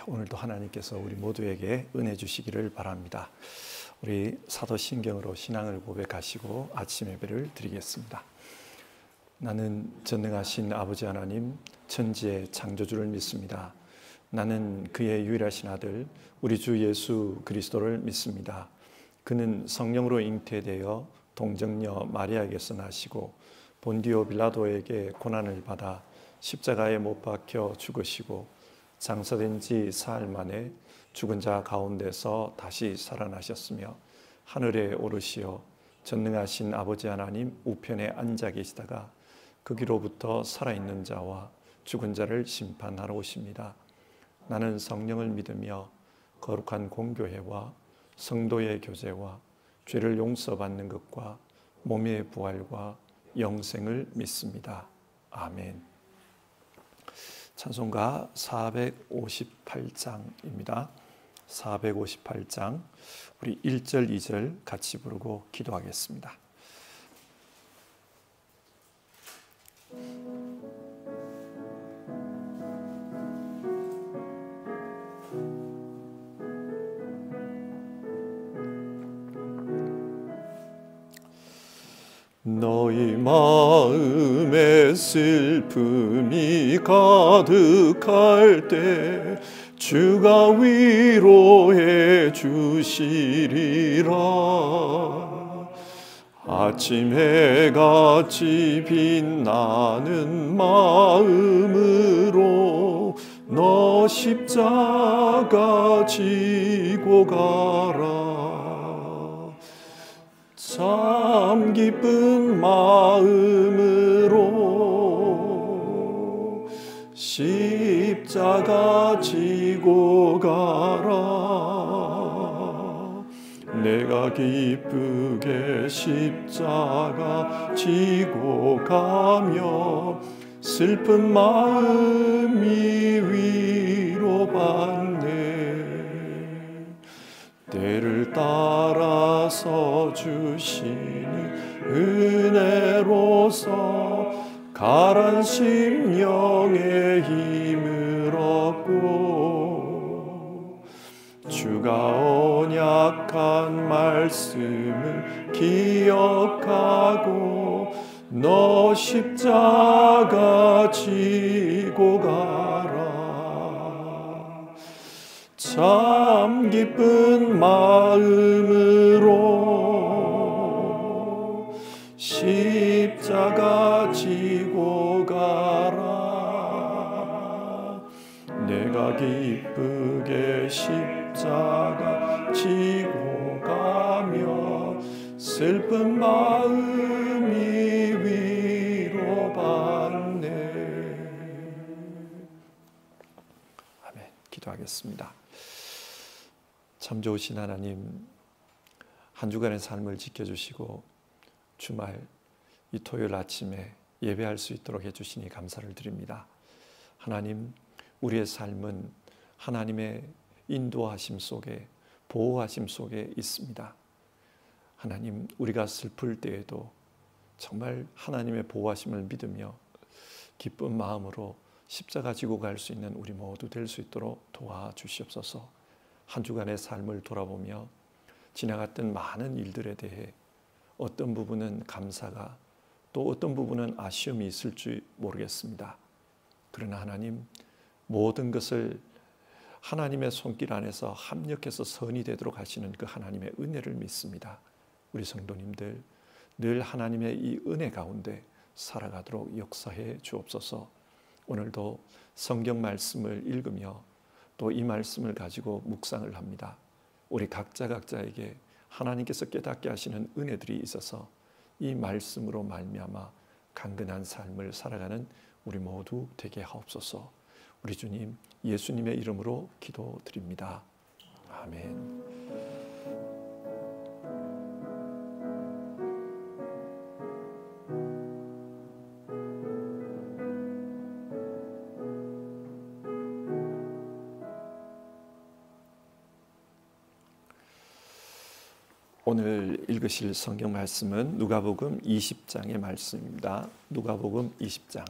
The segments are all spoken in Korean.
오늘도 하나님께서 우리 모두에게 은혜 주시기를 바랍니다. 우리 사도신경으로 신앙을 고백하시고 아침 예배를 드리겠습니다. 나는 전능하신 아버지 하나님, 천지의 창조주를 믿습니다. 나는 그의 유일하신 아들, 우리 주 예수 그리스도를 믿습니다. 그는 성령으로 잉태되어 동정녀 마리아에게서 나시고 본디오 빌라도에게 고난을 받아 십자가에 못 박혀 죽으시고 장사된 지 사흘 만에 죽은 자 가운데서 다시 살아나셨으며 하늘에 오르시어 전능하신 아버지 하나님 우편에 앉아 계시다가 거기로부터 살아있는 자와 죽은 자를 심판하러 오십니다. 나는 성령을 믿으며 거룩한 공교회와 성도의 교제와 죄를 용서받는 것과 몸의 부활과 영생을 믿습니다. 아멘. 찬송가 458장입니다. 458장 우리 1절 2절 같이 부르고 기도하겠습니다. 너희 마음에 슬픔이 가득할 때 주가 위로해 주시리라. 아침 해같이 빛나는 마음으로 너 십자가 지고 가라. 참 기쁜 마음으로 십자가 지고 가라. 내가 기쁘게 십자가 지고 가며 슬픈 마음이 위로받네. 때를 따라서 주시는 은혜로서 가란 심령의 힘을 얻고 주가 언약한 말씀을 기억하고 너 십자가 지고 가라. 참 기쁜 마음으로 십자가 지고 가라. 내가 기쁘게 십자가 지고 가며 슬픈 마음이 위로받네. 아멘. 기도하겠습니다. 참 좋으신 하나님, 한 주간의 삶을 지켜주시고 주말 이 토요일 아침에 예배할 수 있도록 해주시니 감사를 드립니다. 하나님, 우리의 삶은 하나님의 인도하심 속에, 보호하심 속에 있습니다. 하나님, 우리가 슬플 때에도 정말 하나님의 보호하심을 믿으며 기쁜 마음으로 십자가 지고 갈 수 있는 우리 모두 될 수 있도록 도와주시옵소서. 한 주간의 삶을 돌아보며 지나갔던 많은 일들에 대해 어떤 부분은 감사가, 또 어떤 부분은 아쉬움이 있을지 모르겠습니다. 그러나 하나님, 모든 것을 하나님의 손길 안에서 합력해서 선이 되도록 하시는 그 하나님의 은혜를 믿습니다. 우리 성도님들 늘 하나님의 이 은혜 가운데 살아가도록 역사해 주옵소서. 오늘도 성경 말씀을 읽으며 또 이 말씀을 가지고 묵상을 합니다. 우리 각자에게 하나님께서 깨닫게 하시는 은혜들이 있어서 이 말씀으로 말미암아 강건한 삶을 살아가는 우리 모두 되게 하옵소서. 우리 주님 예수님의 이름으로 기도드립니다. 아멘. 오늘 읽으실 성경 말씀은 누가복음 20장의 말씀입니다. 누가복음 20장.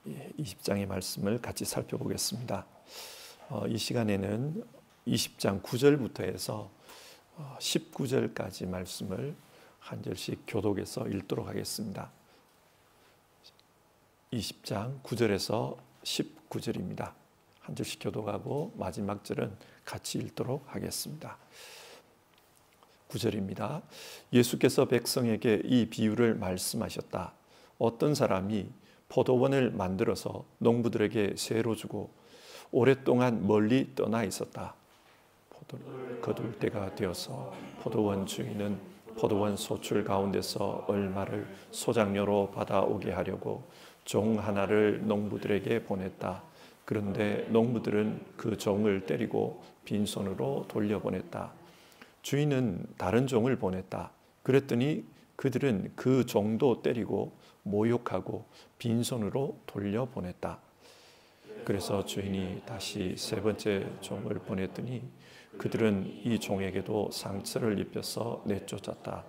20장의 말씀을 같이 살펴보겠습니다. 이 시간에는 20장 9절부터 해서 19절까지 말씀을 한 절씩 교독해서 읽도록 하겠습니다. 20장 9절에서 19절입니다. 한 절씩 교독하고 마지막 절은 같이 읽도록 하겠습니다. 9절입니다. 예수께서 백성에게 이 비유를 말씀하셨다. 어떤 사람이 포도원을 만들어서 농부들에게 세로 주고 오랫동안 멀리 떠나 있었다. 포도를 거둘 때가 되어서 포도원 주인은 포도원 소출 가운데서 얼마를 소장료로 받아오게 하려고 종 하나를 농부들에게 보냈다. 그런데 농부들은 그 종을 때리고 빈손으로 돌려보냈다. 주인은 다른 종을 보냈다. 그랬더니 그들은 그 종도 때리고 모욕하고 빈손으로 돌려보냈다. 그래서 주인이 다시 세 번째 종을 보냈더니 그들은 이 종에게도 상처를 입혀서 내쫓았다.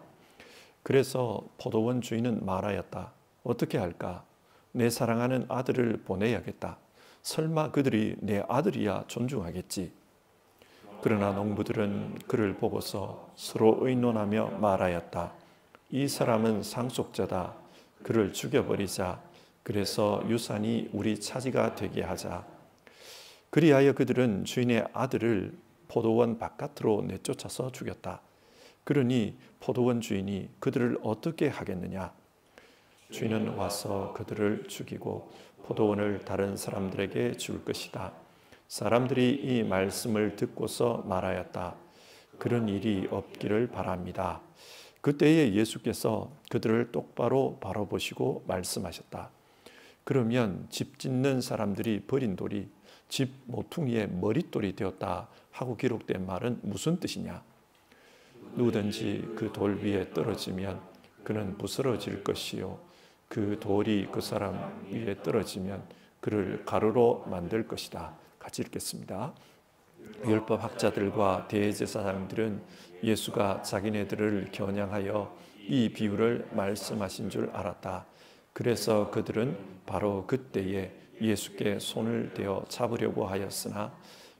그래서 포도원 주인은 말하였다. 어떻게 할까? 내 사랑하는 아들을 보내야겠다. 설마 그들이 내 아들이야 존중하겠지. 그러나 농부들은 그를 보고서 서로 의논하며 말하였다. 이 사람은 상속자다. 그를 죽여버리자. 그래서 유산이 우리 차지가 되게 하자. 그리하여 그들은 주인의 아들을 포도원 바깥으로 내쫓아서 죽였다. 그러니 포도원 주인이 그들을 어떻게 하겠느냐? 주인은 와서 그들을 죽이고 포도원을 다른 사람들에게 줄 것이다. 사람들이 이 말씀을 듣고서 말하였다. 그런 일이 없기를 바랍니다. 그때에 예수께서 그들을 똑바로 바라보시고 말씀하셨다. 그러면 집 짓는 사람들이 버린 돌이 집 모퉁이의 머릿돌이 되었다 하고 기록된 말은 무슨 뜻이냐? 누구든지 그 돌 위에 떨어지면 그는 부스러질 것이요 그 돌이 그 사람 위에 떨어지면 그를 가루로 만들 것이다. 같이 읽겠습니다. 율법 학자들과 대제사장들은 예수가 자기네들을 겨냥하여 이 비유를 말씀하신 줄 알았다. 그래서 그들은 바로 그때에 예수께 손을 대어 잡으려고 하였으나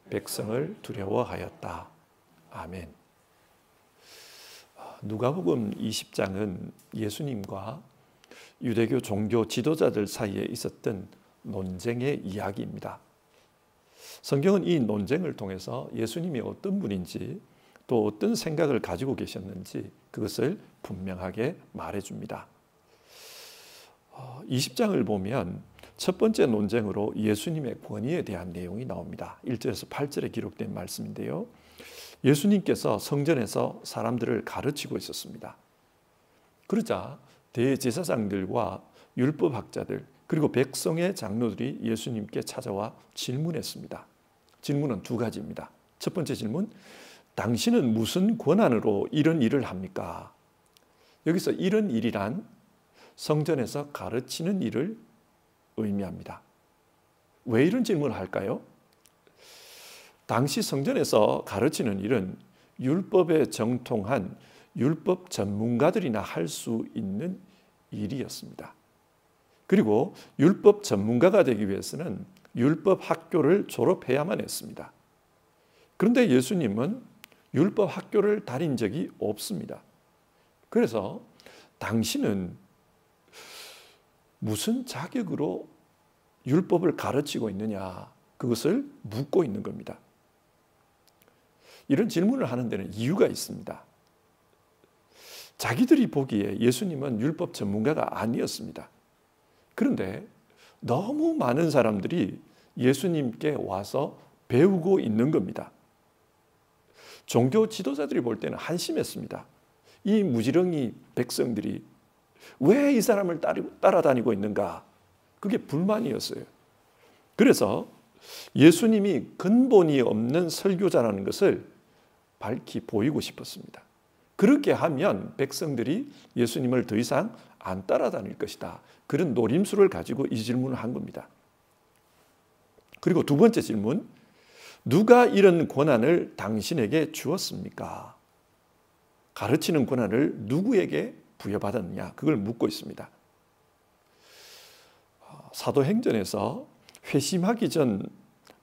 백성을 두려워하였다. 아멘. 누가복음 20장은 예수님과 유대교 종교 지도자들 사이에 있었던 논쟁의 이야기입니다. 성경은 이 논쟁을 통해서 예수님이 어떤 분인지 또 어떤 생각을 가지고 계셨는지 그것을 분명하게 말해줍니다. 20장을 보면 첫 번째 논쟁으로 예수님의 권위에 대한 내용이 나옵니다. 1절에서 8절에 기록된 말씀인데요. 예수님께서 성전에서 사람들을 가르치고 있었습니다. 그러자 대제사장들과 율법학자들 그리고 백성의 장로들이 예수님께 찾아와 질문했습니다. 질문은 두 가지입니다. 첫 번째 질문, 당신은 무슨 권한으로 이런 일을 합니까? 여기서 이런 일이란 성전에서 가르치는 일을 의미합니다. 왜 이런 질문을 할까요? 당시 성전에서 가르치는 일은 율법에 정통한 율법 전문가들이나 할 수 있는 일이었습니다. 그리고 율법 전문가가 되기 위해서는 율법 학교를 졸업해야만 했습니다. 그런데 예수님은 율법 학교를 다닌 적이 없습니다. 그래서 당신은 무슨 자격으로 율법을 가르치고 있느냐, 그것을 묻고 있는 겁니다. 이런 질문을 하는 데는 이유가 있습니다. 자기들이 보기에 예수님은 율법 전문가가 아니었습니다. 그런데 너무 많은 사람들이 예수님께 와서 배우고 있는 겁니다. 종교 지도자들이 볼 때는 한심했습니다. 이 무지렁이 백성들이 왜 이 사람을 따라다니고 있는가? 그게 불만이었어요. 그래서 예수님이 근본이 없는 설교자라는 것을 밝히 보이고 싶었습니다. 그렇게 하면 백성들이 예수님을 더 이상 안 따라다닐 것이다. 그런 노림수를 가지고 이 질문을 한 겁니다. 그리고 두 번째 질문, 누가 이런 권한을 당신에게 주었습니까? 가르치는 권한을 누구에게 부여받았느냐? 그걸 묻고 있습니다. 사도행전에서 회심하기 전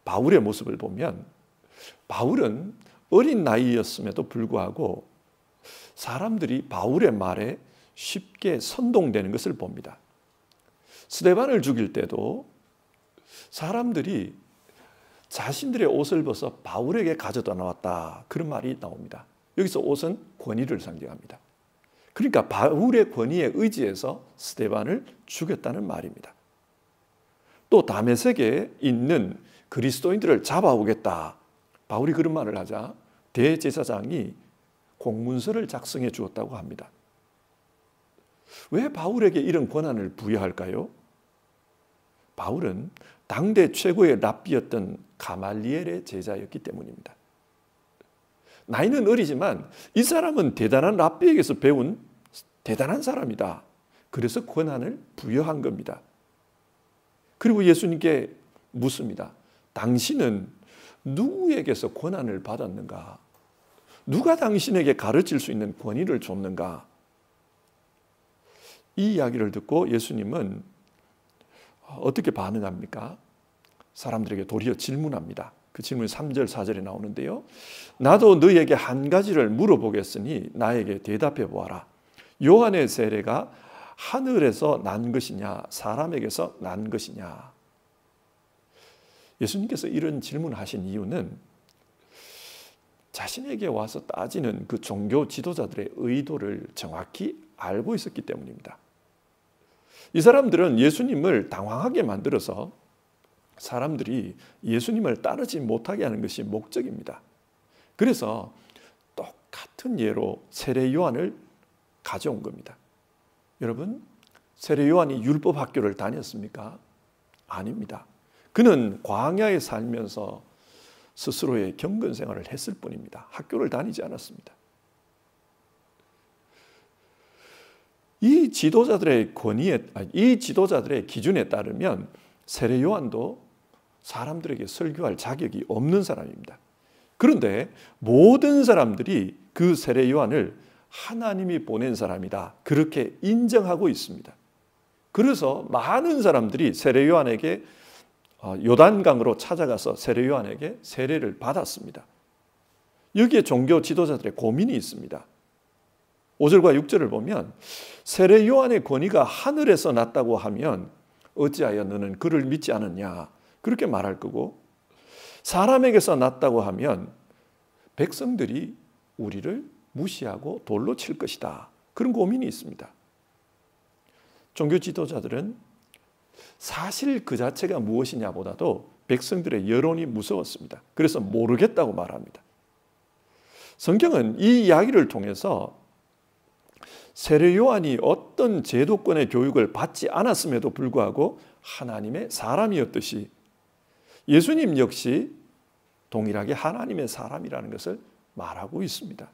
바울의 모습을 보면 바울은 어린 나이였음에도 불구하고 사람들이 바울의 말에 쉽게 선동되는 것을 봅니다. 스데반을 죽일 때도 사람들이 자신들의 옷을 벗어 바울에게 가져다 놓았다, 그런 말이 나옵니다. 여기서 옷은 권위를 상징합니다. 그러니까 바울의 권위에 의지해서 스데반을 죽였다는 말입니다. 또 다메섹에 있는 그리스도인들을 잡아오겠다, 바울이 그런 말을 하자 대제사장이 공문서를 작성해 주었다고 합니다. 왜 바울에게 이런 권한을 부여할까요? 바울은 당대 최고의 랍비였던 가말리엘의 제자였기 때문입니다. 나이는 어리지만 이 사람은 대단한 랍비에게서 배운 대단한 사람이다. 그래서 권한을 부여한 겁니다. 그리고 예수님께 묻습니다. 당신은 누구에게서 권한을 받았는가? 누가 당신에게 가르칠 수 있는 권위를 줬는가? 이 이야기를 듣고 예수님은 어떻게 반응합니까? 사람들에게 도리어 질문합니다. 그 질문이 3절, 4절에 나오는데요. 나도 너에게 한 가지를 물어보겠으니 나에게 대답해 보아라. 요한의 세례가 하늘에서 난 것이냐, 사람에게서 난 것이냐? 예수님께서 이런 질문을 하신 이유는 자신에게 와서 따지는 그 종교 지도자들의 의도를 정확히 알고 있었기 때문입니다. 이 사람들은 예수님을 당황하게 만들어서 사람들이 예수님을 따르지 못하게 하는 것이 목적입니다. 그래서 똑같은 예로 세례 요한을 가져온 겁니다. 여러분, 세례 요한이 율법 학교를 다녔습니까? 아닙니다. 그는 광야에 살면서 스스로의 경건 생활을 했을 뿐입니다. 학교를 다니지 않았습니다. 이 지도자들의 기준에 따르면 세례 요한도 사람들에게 설교할 자격이 없는 사람입니다. 그런데 모든 사람들이 그 세례 요한을 하나님이 보낸 사람이다, 그렇게 인정하고 있습니다. 그래서 많은 사람들이 세례 요한에게 요단강으로 찾아가서 세례 요한에게 세례를 받았습니다. 여기에 종교 지도자들의 고민이 있습니다. 5절과 6절을 보면 세례 요한의 권위가 하늘에서 났다고 하면 어찌하여 너는 그를 믿지 않았냐, 그렇게 말할 거고, 사람에게서 났다고 하면 백성들이 우리를 무시하고 돌로 칠 것이다, 그런 고민이 있습니다. 종교 지도자들은 사실 그 자체가 무엇이냐보다도 백성들의 여론이 무서웠습니다. 그래서 모르겠다고 말합니다. 성경은 이 이야기를 통해서 세례 요한이 어떤 제도권의 교육을 받지 않았음에도 불구하고 하나님의 사람이었듯이 예수님 역시 동일하게 하나님의 사람이라는 것을 말하고 있습니다.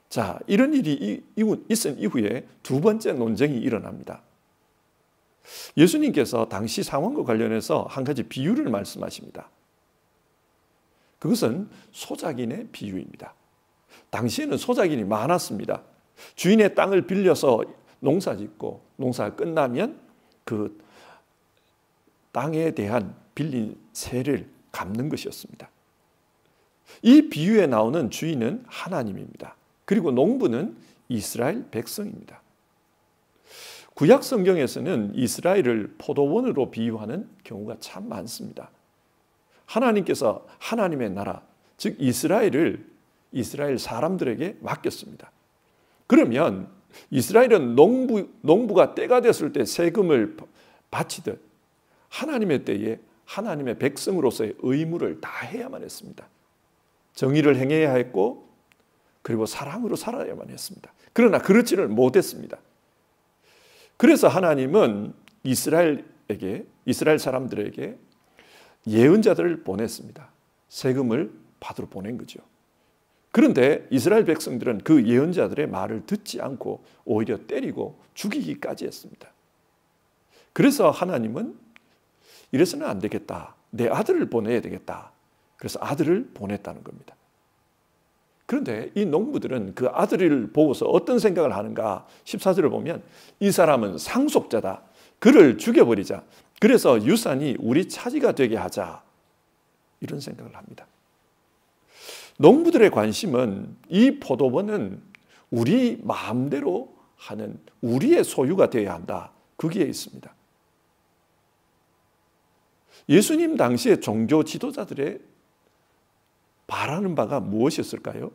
자, 이런 일이 있은 이후에 두 번째 논쟁이 일어납니다. 예수님께서 당시 상황과 관련해서 한 가지 비유를 말씀하십니다. 그것은 소작인의 비유입니다. 당시에는 소작인이 많았습니다. 주인의 땅을 빌려서 농사 짓고 농사가 끝나면 그 땅에 대한 빌린 세를 갚는 것이었습니다. 이 비유에 나오는 주인은 하나님입니다. 그리고 농부는 이스라엘 백성입니다. 구약 성경에서는 이스라엘을 포도원으로 비유하는 경우가 참 많습니다. 하나님께서 하나님의 나라, 즉 이스라엘을 이스라엘 사람들에게 맡겼습니다. 그러면 이스라엘은 농부가 때가 됐을 때 세금을 바치듯 하나님의 때에 하나님의 백성으로서의 의무를 다해야만 했습니다. 정의를 행해야 했고, 그리고 사랑으로 살아야만 했습니다. 그러나 그렇지를 못했습니다. 그래서 하나님은 이스라엘 사람들에게 예언자들을 보냈습니다. 세금을 받으러 보낸 거죠. 그런데 이스라엘 백성들은 그 예언자들의 말을 듣지 않고 오히려 때리고 죽이기까지 했습니다. 그래서 하나님은 이래서는 안 되겠다, 내 아들을 보내야 되겠다, 그래서 아들을 보냈다는 겁니다. 그런데 이 농부들은 그 아들을 보고서 어떤 생각을 하는가? 14절을 보면 이 사람은 상속자다, 그를 죽여버리자. 그래서 유산이 우리 차지가 되게 하자. 이런 생각을 합니다. 농부들의 관심은 이 포도원은 우리 마음대로 하는 우리의 소유가 되어야 한다. 거기에 있습니다. 예수님 당시의 종교 지도자들의 바라는 바가 무엇이었을까요?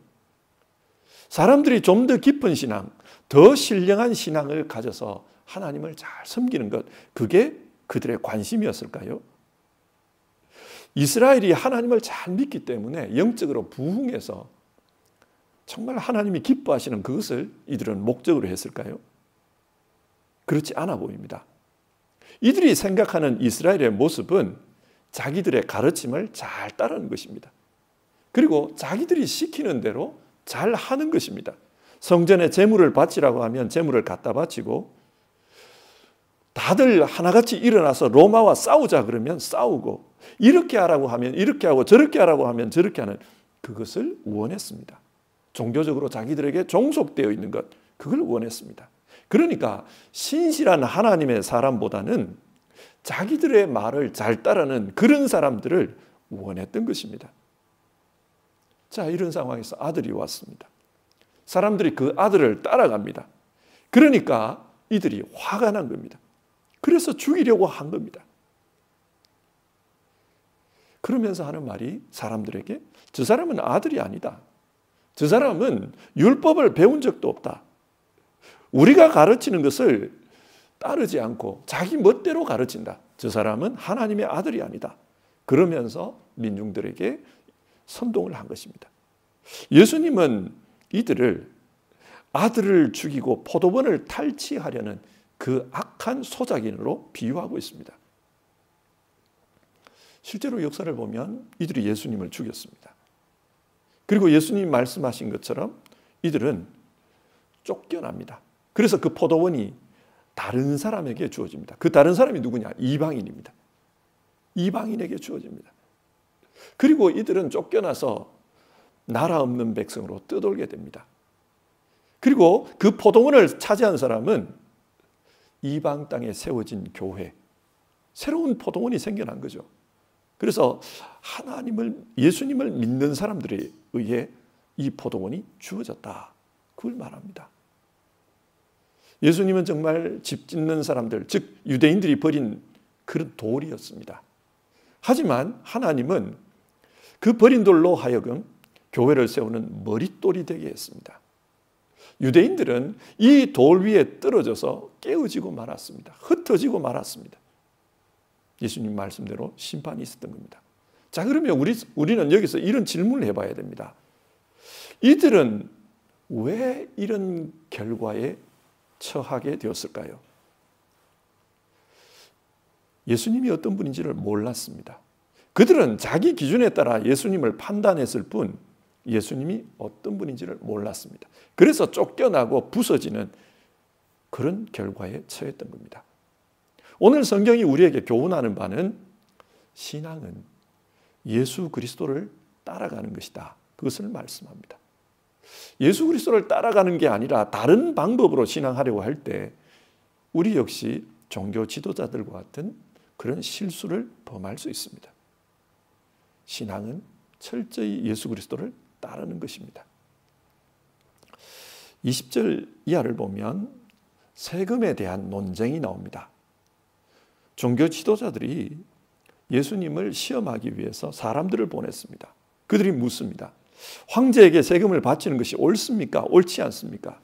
사람들이 좀 더 깊은 신앙, 더 신령한 신앙을 가져서 하나님을 잘 섬기는 것, 그게 그들의 관심이었을까요? 이스라엘이 하나님을 잘 믿기 때문에 영적으로 부흥해서 정말 하나님이 기뻐하시는 그것을 이들은 목적으로 했을까요? 그렇지 않아 보입니다. 이들이 생각하는 이스라엘의 모습은 자기들의 가르침을 잘 따르는 것입니다. 그리고 자기들이 시키는 대로 잘 하는 것입니다. 성전에 제물을 바치라고 하면 제물을 갖다 바치고, 다들 하나같이 일어나서 로마와 싸우자 그러면 싸우고, 이렇게 하라고 하면 이렇게 하고 저렇게 하라고 하면 저렇게 하는 그것을 원했습니다. 종교적으로 자기들에게 종속되어 있는 것, 그걸 원했습니다. 그러니까 신실한 하나님의 사람보다는 자기들의 말을 잘 따르는 그런 사람들을 원했던 것입니다. 자, 이런 상황에서 아들이 왔습니다. 사람들이 그 아들을 따라갑니다. 그러니까 이들이 화가 난 겁니다. 그래서 죽이려고 한 겁니다. 그러면서 하는 말이 사람들에게, 저 사람은 아들이 아니다. 저 사람은 율법을 배운 적도 없다. 우리가 가르치는 것을 따르지 않고 자기 멋대로 가르친다. 저 사람은 하나님의 아들이 아니다. 그러면서 민중들에게 선동을 한 것입니다. 예수님은 이들을 아들을 죽이고 포도원을 탈취하려는 그 악한 소작인으로 비유하고 있습니다. 실제로 역사를 보면 이들이 예수님을 죽였습니다. 그리고 예수님이 말씀하신 것처럼 이들은 쫓겨납니다. 그래서 그 포도원이 다른 사람에게 주어집니다. 그 다른 사람이 누구냐? 이방인입니다. 이방인에게 주어집니다. 그리고 이들은 쫓겨나서 나라 없는 백성으로 떠돌게 됩니다. 그리고 그 포도원을 차지한 사람은 이방 땅에 세워진 교회, 새로운 포도원이 생겨난 거죠. 그래서 예수님을 믿는 사람들에 의해 이 포도원이 주어졌다. 그걸 말합니다. 예수님은 정말 집 짓는 사람들, 즉 유대인들이 버린 그런 돌이었습니다. 하지만 하나님은 그 버린 돌로 하여금 교회를 세우는 머릿돌이 되게 했습니다. 유대인들은 이 돌 위에 떨어져서 깨어지고 말았습니다. 흩어지고 말았습니다. 예수님 말씀대로 심판이 있었던 겁니다. 자, 그러면 우리는 여기서 이런 질문을 해봐야 됩니다. 이들은 왜 이런 결과에 처하게 되었을까요? 예수님이 어떤 분인지를 몰랐습니다. 그들은 자기 기준에 따라 예수님을 판단했을 뿐 예수님이 어떤 분인지를 몰랐습니다. 그래서 쫓겨나고 부서지는 그런 결과에 처했던 겁니다. 오늘 성경이 우리에게 교훈하는 바는 신앙은 예수 그리스도를 따라가는 것이다. 그것을 말씀합니다. 예수 그리스도를 따라가는 게 아니라 다른 방법으로 신앙하려고 할 때 우리 역시 종교 지도자들과 같은 그런 실수를 범할 수 있습니다. 신앙은 철저히 예수 그리스도를 따르는 것입니다. 20절 이하를 보면 세금에 대한 논쟁이 나옵니다. 종교 지도자들이 예수님을 시험하기 위해서 사람들을 보냈습니다. 그들이 묻습니다. 황제에게 세금을 바치는 것이 옳습니까? 옳지 않습니까?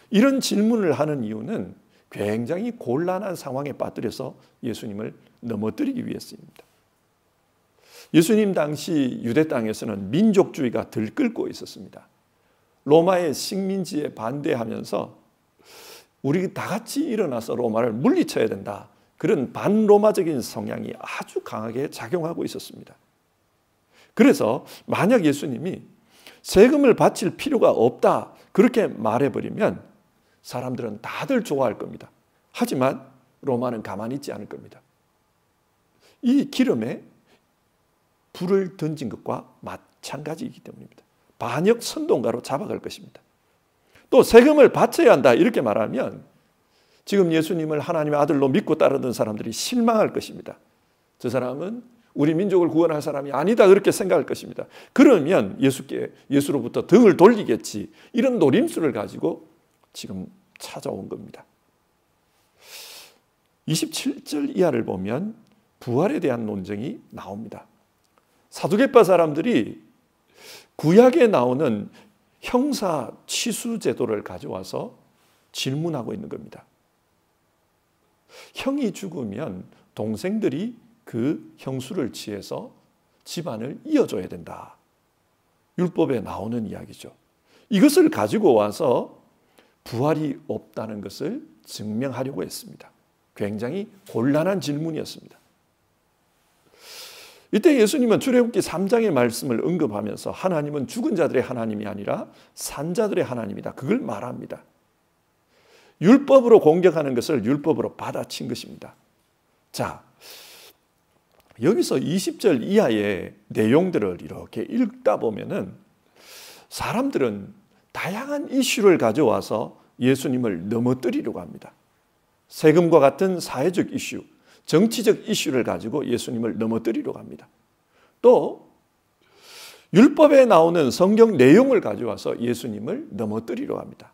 이런 질문을 하는 이유는 굉장히 곤란한 상황에 빠뜨려서 예수님을 넘어뜨리기 위해서입니다. 예수님 당시 유대 땅에서는 민족주의가 들끓고 있었습니다. 로마의 식민지에 반대하면서 우리 다 같이 일어나서 로마를 물리쳐야 된다. 그런 반로마적인 성향이 아주 강하게 작용하고 있었습니다. 그래서 만약 예수님이 세금을 바칠 필요가 없다 그렇게 말해버리면 사람들은 다들 좋아할 겁니다. 하지만 로마는 가만히 있지 않을 겁니다. 이 기름에 불을 던진 것과 마찬가지이기 때문입니다. 반역 선동가로 잡아갈 것입니다. 또 세금을 바쳐야 한다 이렇게 말하면 지금 예수님을 하나님의 아들로 믿고 따르던 사람들이 실망할 것입니다. 저 사람은 우리 민족을 구원할 사람이 아니다, 그렇게 생각할 것입니다. 그러면 예수로부터 등을 돌리겠지, 이런 노림수를 가지고 지금 찾아온 겁니다. 27절 이하를 보면 부활에 대한 논쟁이 나옵니다. 사두개파 사람들이 구약에 나오는 형사 치수 제도를 가져와서 질문하고 있는 겁니다. 형이 죽으면 동생들이 그 형수를 취해서 집안을 이어줘야 된다. 율법에 나오는 이야기죠. 이것을 가지고 와서 부활이 없다는 것을 증명하려고 했습니다. 굉장히 곤란한 질문이었습니다. 이때 예수님은 출애굽기 3장의 말씀을 언급하면서 하나님은 죽은 자들의 하나님이 아니라 산 자들의 하나님이다, 그걸 말합니다. 율법으로 공격하는 것을 율법으로 받아친 것입니다. 자, 여기서 20절 이하의 내용들을 이렇게 읽다 보면은 사람들은 다양한 이슈를 가져와서 예수님을 넘어뜨리려고 합니다. 세금과 같은 사회적 이슈, 정치적 이슈를 가지고 예수님을 넘어뜨리려고 합니다. 또 율법에 나오는 성경 내용을 가져와서 예수님을 넘어뜨리려고 합니다.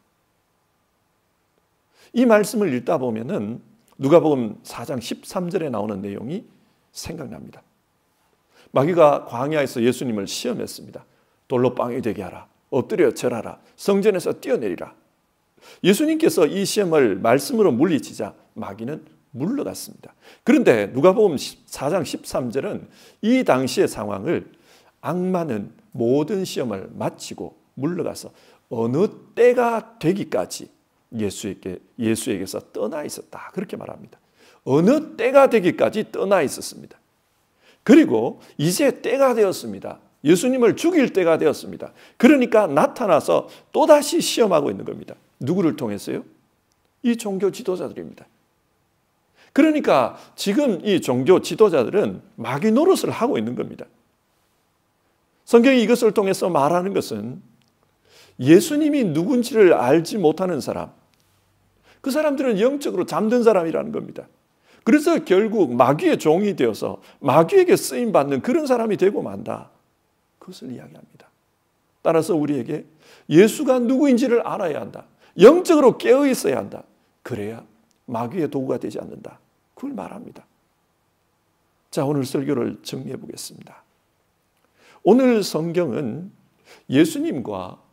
이 말씀을 읽다 보면은 누가복음 4장 13절에 나오는 내용이 생각납니다. 마귀가 광야에서 예수님을 시험했습니다. 돌로 빵이 되게 하라, 엎드려 절하라, 성전에서 뛰어내리라. 예수님께서 이 시험을 말씀으로 물리치자 마귀는 물러갔습니다. 그런데 누가복음 4장 13절은 이 당시의 상황을 악마는 모든 시험을 마치고 물러가서 어느 때가 되기까지 예수에게서 떠나 있었다, 그렇게 말합니다. 어느 때가 되기까지 떠나 있었습니다. 그리고 이제 때가 되었습니다. 예수님을 죽일 때가 되었습니다. 그러니까 나타나서 또다시 시험하고 있는 겁니다. 누구를 통해서요? 이 종교 지도자들입니다. 그러니까 지금 이 종교 지도자들은 마귀 노릇을 하고 있는 겁니다. 성경이 이것을 통해서 말하는 것은 예수님이 누군지를 알지 못하는 사람, 그 사람들은 영적으로 잠든 사람이라는 겁니다. 그래서 결국 마귀의 종이 되어서 마귀에게 쓰임받는 그런 사람이 되고 만다, 그것을 이야기합니다. 따라서 우리에게 예수가 누구인지를 알아야 한다. 영적으로 깨어 있어야 한다. 그래야 마귀의 도구가 되지 않는다, 그걸 말합니다. 자, 오늘 설교를 정리해 보겠습니다. 오늘 성경은 예수님과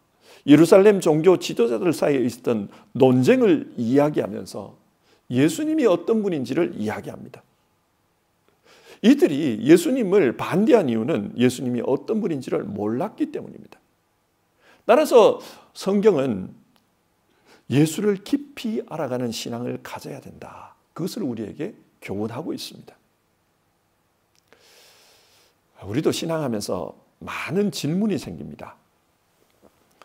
예루살렘 종교 지도자들 사이에 있었던 논쟁을 이야기하면서 예수님이 어떤 분인지를 이야기합니다. 이들이 예수님을 반대한 이유는 예수님이 어떤 분인지를 몰랐기 때문입니다. 따라서 성경은 예수를 깊이 알아가는 신앙을 가져야 된다, 그것을 우리에게 교훈하고 있습니다. 우리도 신앙하면서 많은 질문이 생깁니다.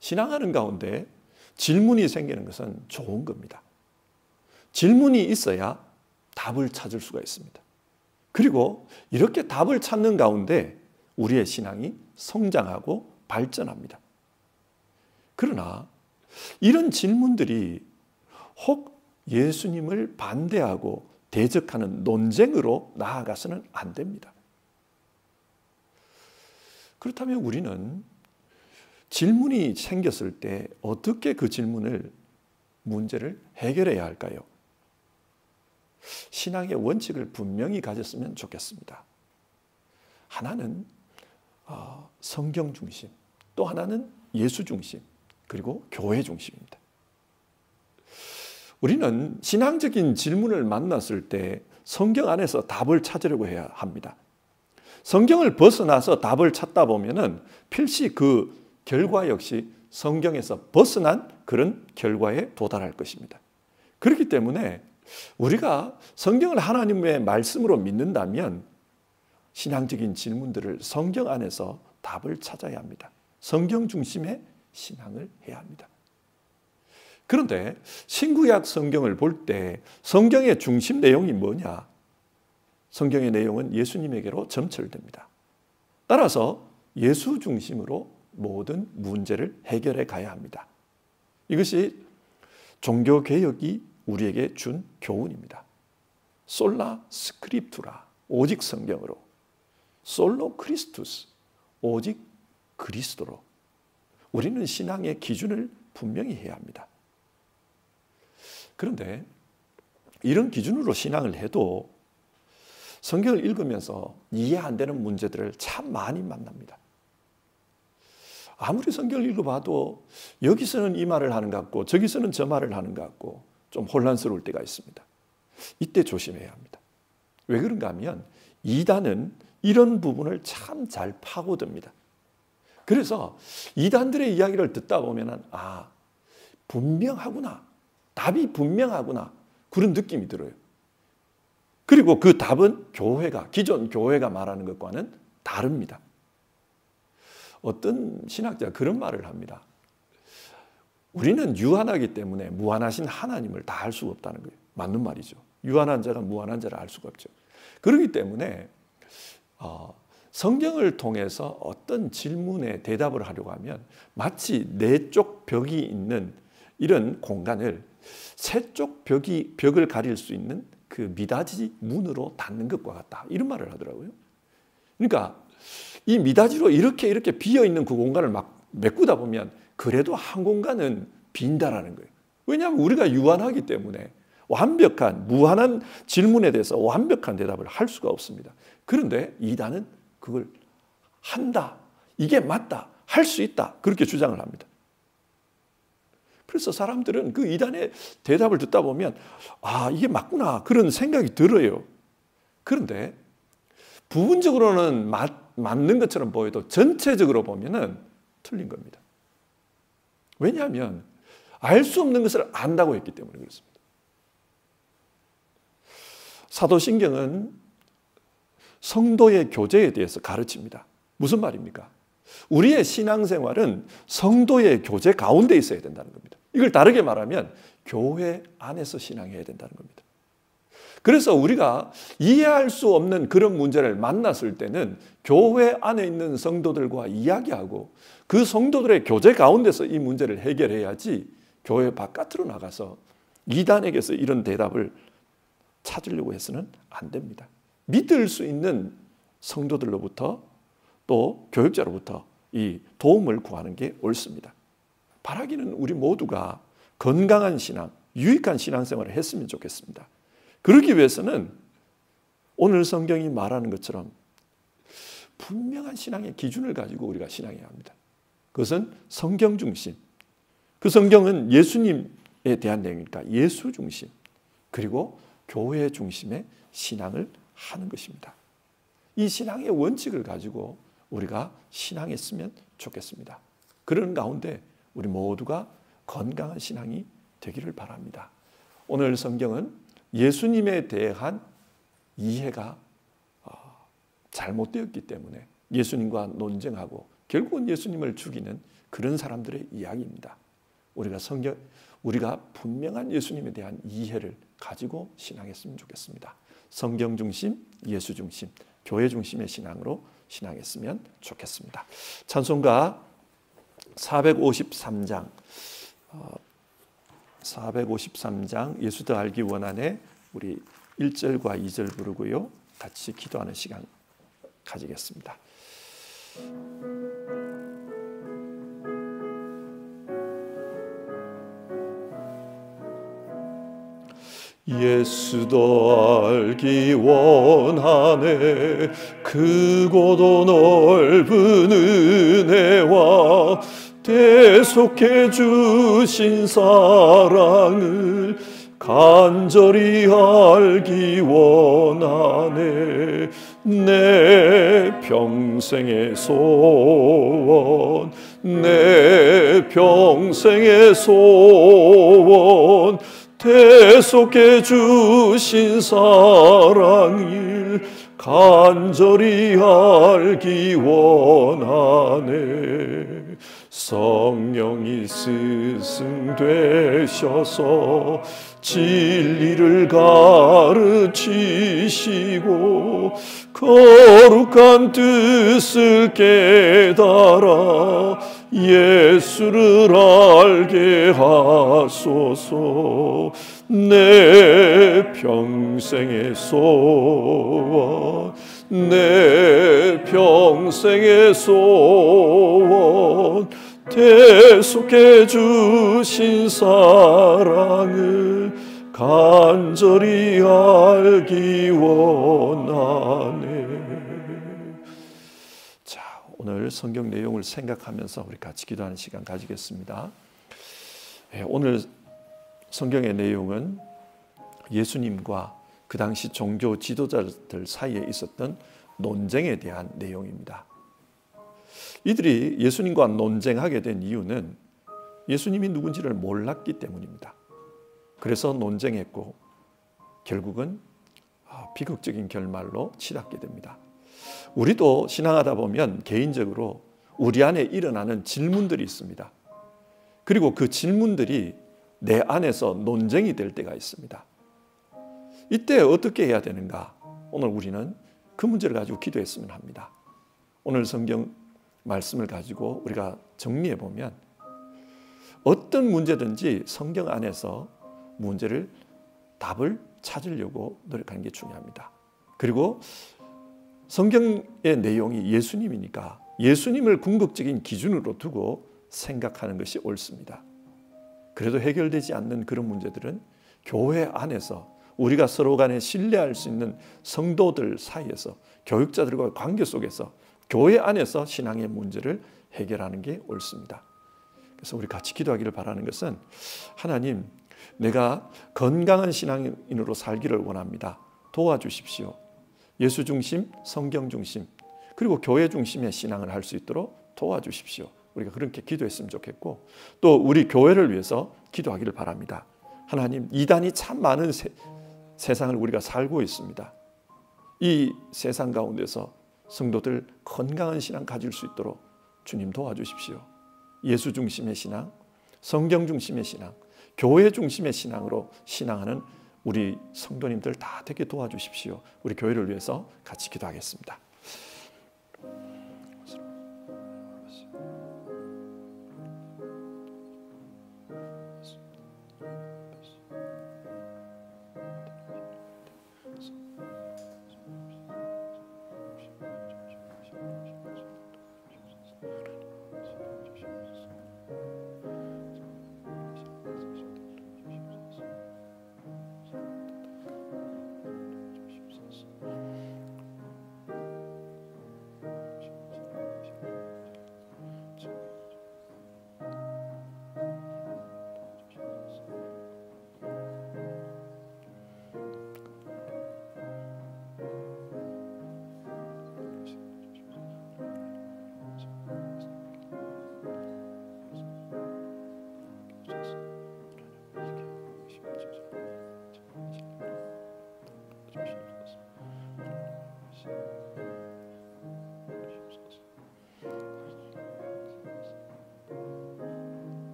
신앙하는 가운데 질문이 생기는 것은 좋은 겁니다. 질문이 있어야 답을 찾을 수가 있습니다. 그리고 이렇게 답을 찾는 가운데 우리의 신앙이 성장하고 발전합니다. 그러나 이런 질문들이 혹 예수님을 반대하고 대적하는 논쟁으로 나아가서는 안 됩니다. 그렇다면 우리는 질문이 생겼을 때 어떻게 그 문제를 해결해야 할까요? 신앙의 원칙을 분명히 가졌으면 좋겠습니다. 하나는 성경 중심, 또 하나는 예수 중심, 그리고 교회 중심입니다. 우리는 신앙적인 질문을 만났을 때 성경 안에서 답을 찾으려고 해야 합니다. 성경을 벗어나서 답을 찾다 보면은 필시 그 결과 역시 성경에서 벗어난 그런 결과에 도달할 것입니다. 그렇기 때문에 우리가 성경을 하나님의 말씀으로 믿는다면 신앙적인 질문들을 성경 안에서 답을 찾아야 합니다. 성경 중심의 신앙을 해야 합니다. 그런데 신구약 성경을 볼 때 성경의 중심 내용이 뭐냐? 성경의 내용은 예수님에게로 점철됩니다. 따라서 예수 중심으로 모든 문제를 해결해 가야 합니다. 이것이 종교개혁이 우리에게 준 교훈입니다. 솔라 스크립투라, 오직 성경으로. 솔로 크리스투스, 오직 그리스도로. 우리는 신앙의 기준을 분명히 해야 합니다. 그런데 이런 기준으로 신앙을 해도 성경을 읽으면서 이해 안 되는 문제들을 참 많이 만납니다. 아무리 성경을 읽어봐도 여기서는 이 말을 하는 것 같고 저기서는 저 말을 하는 것 같고 좀 혼란스러울 때가 있습니다. 이때 조심해야 합니다. 왜 그런가 하면 이단은 이런 부분을 참 잘 파고듭니다. 그래서 이단들의 이야기를 듣다 보면 분명하구나, 답이 분명하구나, 그런 느낌이 들어요. 그리고 그 답은 기존 교회가 말하는 것과는 다릅니다. 어떤 신학자가 그런 말을 합니다. 우리는 유한하기 때문에 무한하신 하나님을 다 알 수가 없다는 거예요. 맞는 말이죠. 유한한 자가 무한한 자를 알 수가 없죠. 그렇기 때문에 성경을 통해서 어떤 질문에 대답을 하려고 하면 마치 네 쪽 벽이 있는 이런 공간을 세 쪽 벽을 가릴 수 있는 그 미닫이 문으로 닫는 것과 같다, 이런 말을 하더라고요. 그러니까 이 미닫이로 이렇게 비어있는 그 공간을 막 메꾸다 보면 그래도 한 공간은 빈다라는 거예요. 왜냐하면 우리가 유한하기 때문에 완벽한 무한한 질문에 대해서 완벽한 대답을 할 수가 없습니다. 그런데 이단은 그걸 한다, 이게 맞다, 할 수 있다, 그렇게 주장을 합니다. 그래서 사람들은 그 이단의 대답을 듣다 보면 이게 맞구나, 그런 생각이 들어요. 그런데 부분적으로는 맞는 것처럼 보여도 전체적으로 보면은 틀린 겁니다. 왜냐하면 알 수 없는 것을 안다고 했기 때문에 그렇습니다. 사도신경은 성도의 교제에 대해서 가르칩니다. 무슨 말입니까? 우리의 신앙생활은 성도의 교제 가운데 있어야 된다는 겁니다. 이걸 다르게 말하면 교회 안에서 신앙해야 된다는 겁니다. 그래서 우리가 이해할 수 없는 그런 문제를 만났을 때는 교회 안에 있는 성도들과 이야기하고 그 성도들의 교제 가운데서 이 문제를 해결해야지 교회 바깥으로 나가서 이단에게서 이런 대답을 찾으려고 해서는 안 됩니다. 믿을 수 있는 성도들로부터 또 교육자로부터 이 도움을 구하는 게 옳습니다. 바라기는 우리 모두가 건강한 신앙, 유익한 신앙생활을 했으면 좋겠습니다. 그러기 위해서는 오늘 성경이 말하는 것처럼 분명한 신앙의 기준을 가지고 우리가 신앙해야 합니다. 그것은 성경 중심, 그 성경은 예수님에 대한 내용이니까 예수 중심, 그리고 교회 중심의 신앙을 하는 것입니다. 이 신앙의 원칙을 가지고 우리가 신앙했으면 좋겠습니다. 그런 가운데 우리 모두가 건강한 신앙이 되기를 바랍니다. 오늘 성경은 예수님에 대한 이해가 잘못되었기 때문에 예수님과 논쟁하고 결국은 예수님을 죽이는 그런 사람들의 이야기입니다. 우리가 분명한 예수님에 대한 이해를 가지고 신앙했으면 좋겠습니다. 성경 중심, 예수 중심, 교회 중심의 신앙으로 신앙했으면 좋겠습니다. 찬송가 453장 예수 더 알기 원하네, 우리 1절과 2절 부르고요, 같이 기도하는 시간 가지겠습니다. 예수 더 알기 원하네, 크고도 넓은 은혜와 대속해 주신 사랑을 간절히 알기 원하네. 내 평생의 소원, 내 평생의 소원, 대속해 주신 사랑을 간절히 알기 원하네. 성령이 스승 되셔서 진리를 가르치시고 거룩한 뜻을 깨달아 예수를 알게 하소서. 내 평생의 소원, 내 평생의 소원, 대속해 주신 사랑을 간절히 알기 원하네. 자, 오늘 성경 내용을 생각하면서 우리 같이 기도하는 시간 가지겠습니다. 오늘 성경의 내용은 예수님과 그 당시 종교 지도자들 사이에 있었던 논쟁에 대한 내용입니다. 이들이 예수님과 논쟁하게 된 이유는 예수님이 누군지를 몰랐기 때문입니다. 그래서 논쟁했고 결국은 비극적인 결말로 치닫게 됩니다. 우리도 신앙하다 보면 개인적으로 우리 안에 일어나는 질문들이 있습니다. 그리고 그 질문들이 내 안에서 논쟁이 될 때가 있습니다. 이때 어떻게 해야 되는가? 오늘 우리는 그 문제를 가지고 기도했으면 합니다. 오늘 성경 말씀을 가지고 우리가 정리해 보면 어떤 문제든지 성경 안에서 문제를 답을 찾으려고 노력하는 게 중요합니다. 그리고 성경의 내용이 예수님이니까 예수님을 궁극적인 기준으로 두고 생각하는 것이 옳습니다. 그래도 해결되지 않는 그런 문제들은 교회 안에서 우리가 서로 간에 신뢰할 수 있는 성도들 사이에서 교육자들과의 관계 속에서 교회 안에서 신앙의 문제를 해결하는 게 옳습니다. 그래서 우리 같이 기도하기를 바라는 것은 하나님, 내가 건강한 신앙인으로 살기를 원합니다. 도와주십시오. 예수 중심, 성경 중심, 그리고 교회 중심의 신앙을 할 수 있도록 도와주십시오. 우리가 그렇게 기도했으면 좋겠고 또 우리 교회를 위해서 기도하기를 바랍니다. 하나님, 이단이 참 많은 세상을 우리가 살고 있습니다. 이 세상 가운데서 성도들 건강한 신앙 가질 수 있도록 주님 도와주십시오. 예수 중심의 신앙, 성경 중심의 신앙, 교회 중심의 신앙으로 신앙하는 우리 성도님들 다 되게 도와주십시오. 우리 교회를 위해서 같이 기도하겠습니다.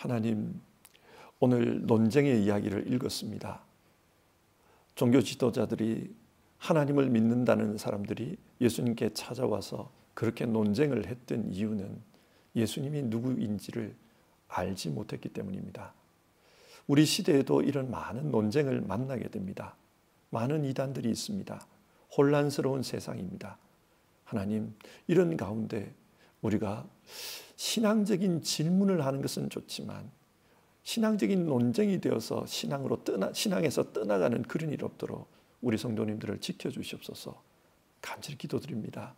하나님, 오늘 논쟁의 이야기를 읽었습니다. 종교 지도자들이 하나님을 믿는다는 사람들이 예수님께 찾아와서 그렇게 논쟁을 했던 이유는 예수님이 누구인지를 알지 못했기 때문입니다. 우리 시대에도 이런 많은 논쟁을 만나게 됩니다. 많은 이단들이 있습니다. 혼란스러운 세상입니다. 하나님, 이런 가운데 우리가 신앙적인 질문을 하는 것은 좋지만 신앙적인 논쟁이 되어서 신앙에서 떠나가는 그런 일 없도록 우리 성도님들을 지켜주시옵소서. 간절히 기도드립니다.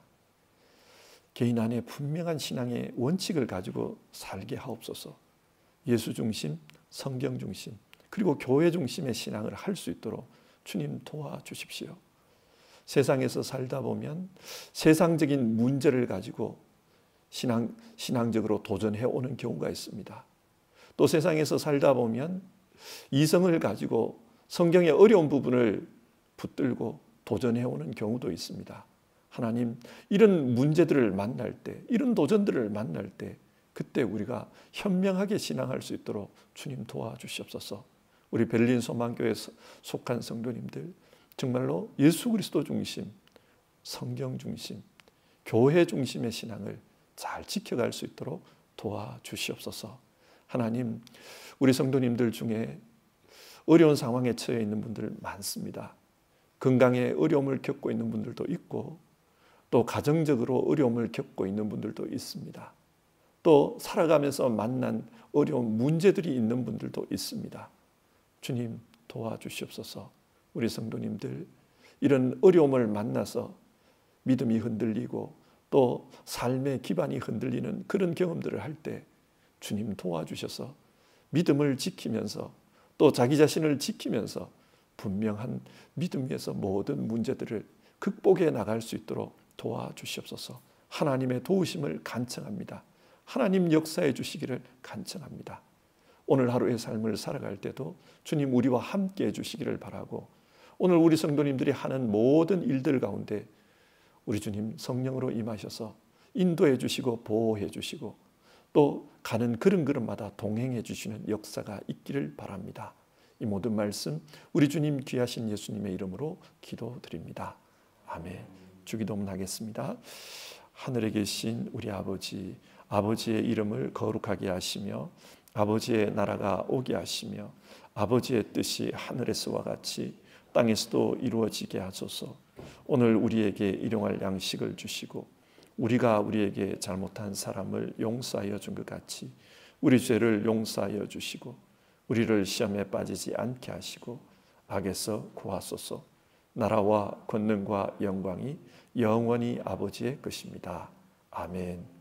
개인 안에 분명한 신앙의 원칙을 가지고 살게 하옵소서. 예수 중심, 성경 중심, 그리고 교회 중심의 신앙을 할 수 있도록 주님 도와주십시오. 세상에서 살다 보면 세상적인 문제를 가지고 신앙적으로 도전해 오는 경우가 있습니다. 또 세상에서 살다 보면 이성을 가지고 성경의 어려운 부분을 붙들고 도전해 오는 경우도 있습니다. 하나님, 이런 문제들을 만날 때, 이런 도전들을 만날 때 그때 우리가 현명하게 신앙할 수 있도록 주님 도와주시옵소서. 우리 베를린 소망교회에 속한 성도님들 정말로 예수 그리스도 중심, 성경 중심, 교회 중심의 신앙을 잘 지켜갈 수 있도록 도와주시옵소서. 하나님, 우리 성도님들 중에 어려운 상황에 처해 있는 분들 많습니다. 건강에 어려움을 겪고 있는 분들도 있고 또 가정적으로 어려움을 겪고 있는 분들도 있습니다. 또 살아가면서 만난 어려운 문제들이 있는 분들도 있습니다. 주님 도와주시옵소서. 우리 성도님들 이런 어려움을 만나서 믿음이 흔들리고 또 삶의 기반이 흔들리는 그런 경험들을 할 때 주님 도와주셔서 믿음을 지키면서 또 자기 자신을 지키면서 분명한 믿음 위에서 모든 문제들을 극복해 나갈 수 있도록 도와주시옵소서. 하나님의 도우심을 간청합니다. 하나님 역사해 주시기를 간청합니다. 오늘 하루의 삶을 살아갈 때도 주님 우리와 함께 해 주시기를 바라고, 오늘 우리 성도님들이 하는 모든 일들 가운데 우리 주님 성령으로 임하셔서 인도해 주시고 보호해 주시고 또 가는 걸음걸음마다 동행해 주시는 역사가 있기를 바랍니다. 이 모든 말씀 우리 주님 귀하신 예수님의 이름으로 기도드립니다. 아멘. 주기도문 하겠습니다. 하늘에 계신 우리 아버지, 아버지의 이름을 거룩하게 하시며 아버지의 나라가 오게 하시며 아버지의 뜻이 하늘에서와 같이 땅에서도 이루어지게 하소서. 오늘 우리에게 일용할 양식을 주시고 우리가 우리에게 잘못한 사람을 용서하여 준 것 같이 우리 죄를 용서하여 주시고 우리를 시험에 빠지지 않게 하시고 악에서 구하소서. 나라와 권능과 영광이 영원히 아버지의 것입니다. 아멘.